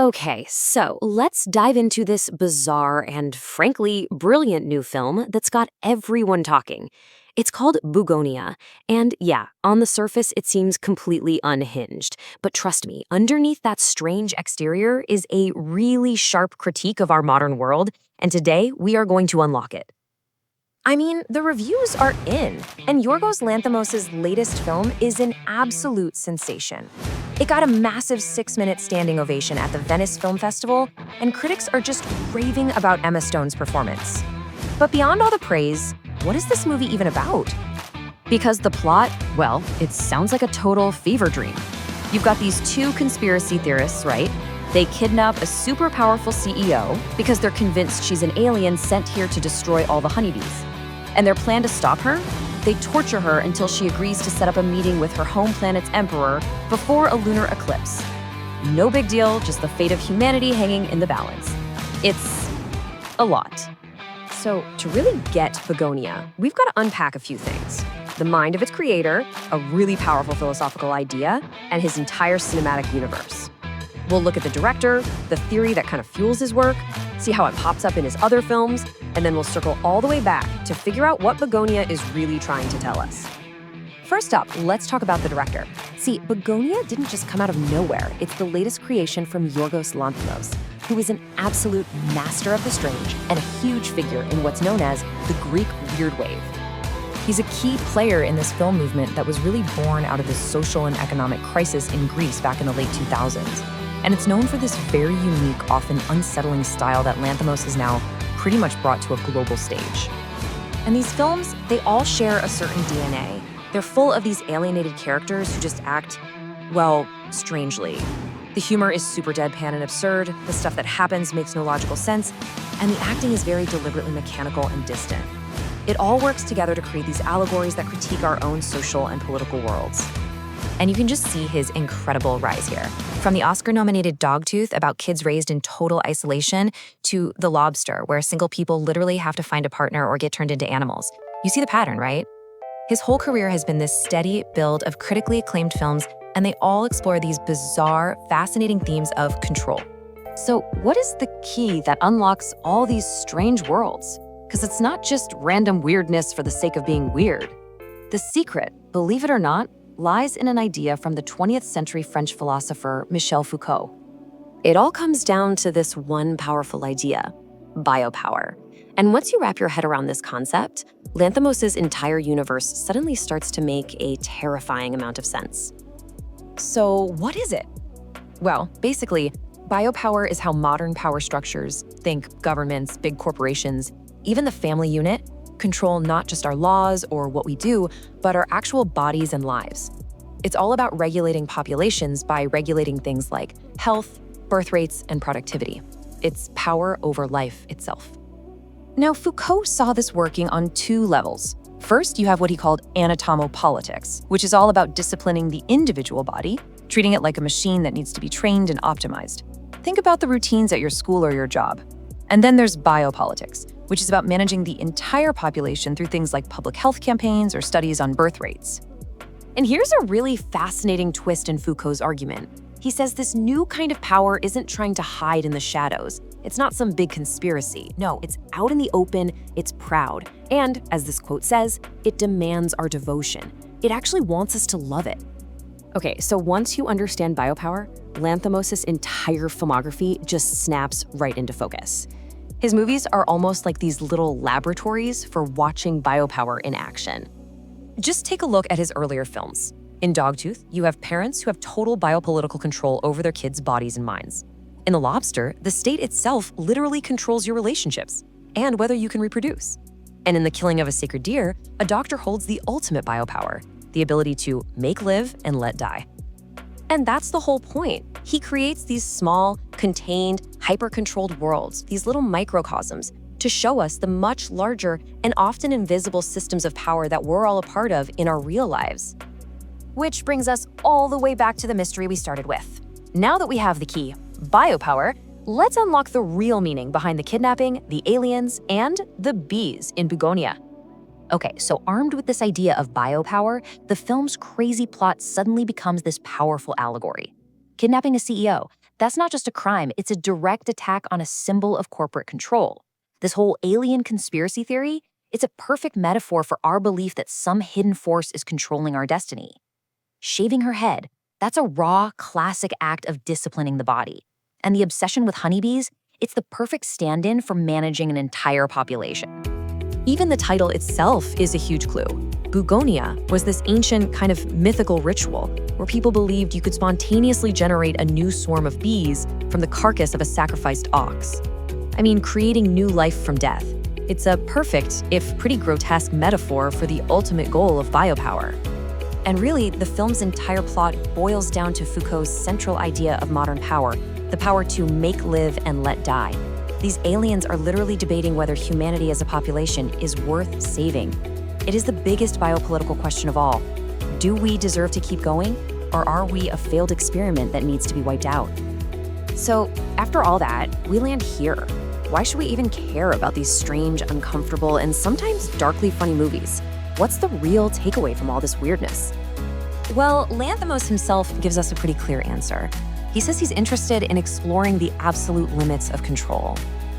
Okay, so let's dive into this bizarre and frankly brilliant new film that's got everyone talking. It's called Bugonia, and yeah, on the surface it seems completely unhinged. But trust me, underneath that strange exterior is a really sharp critique of our modern world, and today we are going to unlock it. I mean, the reviews are in, and Yorgos Lanthimos' latest film is an absolute sensation. It got a massive 6-minute standing ovation at the Venice Film Festival, and critics are just raving about Emma Stone's performance. But beyond all the praise, what is this movie even about? Because the plot, well, it sounds like a total fever dream. You've got these two conspiracy theorists, right? They kidnap a super powerful CEO because they're convinced she's an alien sent here to destroy all the honeybees. And their plan to stop her? They torture her until she agrees to set up a meeting with her home planet's emperor before a lunar eclipse. No big deal, just the fate of humanity hanging in the balance. It's a lot. So to really get Begonia, we've got to unpack a few things. The mind of its creator, a really powerful philosophical idea, and his entire cinematic universe. We'll look at the director, the theory that kind of fuels his work, see how it pops up in his other films, and then we'll circle all the way back to figure out what Begonia is really trying to tell us. First up, let's talk about the director. See, Begonia didn't just come out of nowhere. It's the latest creation from Yorgos Lanthimos, who is an absolute master of the strange and a huge figure in what's known as the Greek Weird Wave. He's a key player in this film movement that was really born out of the social and economic crisis in Greece back in the late 2000s. And it's known for this very unique, often unsettling style that Lanthimos has now pretty much brought to a global stage. And these films, they all share a certain DNA. They're full of these alienated characters who just act, well, strangely. The humor is super deadpan and absurd, the stuff that happens makes no logical sense, and the acting is very deliberately mechanical and distant. It all works together to create these allegories that critique our own social and political worlds. And you can just see his incredible rise here. From the Oscar-nominated Dogtooth about kids raised in total isolation to The Lobster, where single people literally have to find a partner or get turned into animals. You see the pattern, right? His whole career has been this steady build of critically acclaimed films, and they all explore these bizarre, fascinating themes of control. So what is the key that unlocks all these strange worlds? Because it's not just random weirdness for the sake of being weird. The secret, believe it or not, lies in an idea from the 20th century French philosopher Michel Foucault. It all comes down to this one powerful idea, biopower. And once you wrap your head around this concept, Lanthimos' entire universe suddenly starts to make a terrifying amount of sense. So what is it? Well, basically, biopower is how modern power structures, think governments, big corporations, even the family unit, control not just our laws or what we do, but our actual bodies and lives. It's all about regulating populations by regulating things like health, birth rates, and productivity. It's power over life itself. Now, Foucault saw this working on two levels. First, you have what he called anatomopolitics, which is all about disciplining the individual body, treating it like a machine that needs to be trained and optimized. Think about the routines at your school or your job. And then there's biopolitics, which is about managing the entire population through things like public health campaigns or studies on birth rates. And here's a really fascinating twist in Foucault's argument. He says this new kind of power isn't trying to hide in the shadows. It's not some big conspiracy. No, it's out in the open, it's proud. And, as this quote says, it demands our devotion. It actually wants us to love it. Okay, so once you understand biopower, Lanthimos' entire filmography just snaps right into focus. His movies are almost like these little laboratories for watching biopower in action. Just take a look at his earlier films. In Dogtooth, you have parents who have total biopolitical control over their kids' bodies and minds. In The Lobster, the state itself literally controls your relationships and whether you can reproduce. And in The Killing of a Sacred Deer, a doctor holds the ultimate biopower, the ability to make live and let die. And that's the whole point. He creates these small, contained, hyper-controlled worlds, these little microcosms, to show us the much larger and often invisible systems of power that we're all a part of in our real lives. Which brings us all the way back to the mystery we started with. Now that we have the key, biopower, let's unlock the real meaning behind the kidnapping, the aliens, and the bees in Bugonia. Okay, so armed with this idea of biopower, the film's crazy plot suddenly becomes this powerful allegory. Kidnapping a CEO, that's not just a crime, it's a direct attack on a symbol of corporate control. This whole alien conspiracy theory, it's a perfect metaphor for our belief that some hidden force is controlling our destiny. Shaving her head, that's a raw, classic act of disciplining the body. And the obsession with honeybees, it's the perfect stand-in for managing an entire population. Even the title itself is a huge clue. Bugonia was this ancient kind of mythical ritual where people believed you could spontaneously generate a new swarm of bees from the carcass of a sacrificed ox. I mean, creating new life from death. It's a perfect, if pretty grotesque, metaphor for the ultimate goal of biopower. And really, the film's entire plot boils down to Foucault's central idea of modern power, the power to make live and let die. These aliens are literally debating whether humanity as a population is worth saving. It is the biggest biopolitical question of all. Do we deserve to keep going, or are we a failed experiment that needs to be wiped out? So, after all that, we land here. Why should we even care about these strange, uncomfortable, and sometimes darkly funny movies? What's the real takeaway from all this weirdness? Well, Lanthimos himself gives us a pretty clear answer. He says he's interested in exploring the absolute limits of control.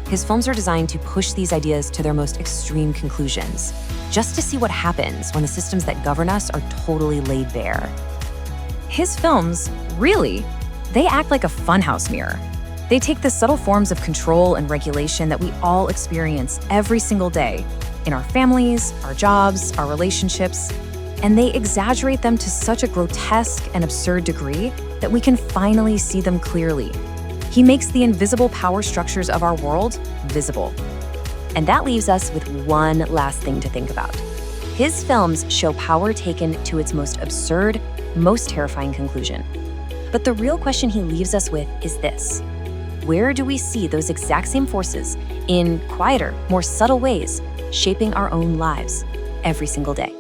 His films are designed to push these ideas to their most extreme conclusions, just to see what happens when the systems that govern us are totally laid bare. His films, really, they act like a funhouse mirror. They take the subtle forms of control and regulation that we all experience every single day in our families, our jobs, our relationships, and they exaggerate them to such a grotesque and absurd degree that we can finally see them clearly. He makes the invisible power structures of our world visible. And that leaves us with one last thing to think about. His films show power taken to its most absurd, most terrifying conclusion. But the real question he leaves us with is this: where do we see those exact same forces in quieter, more subtle ways, shaping our own lives every single day?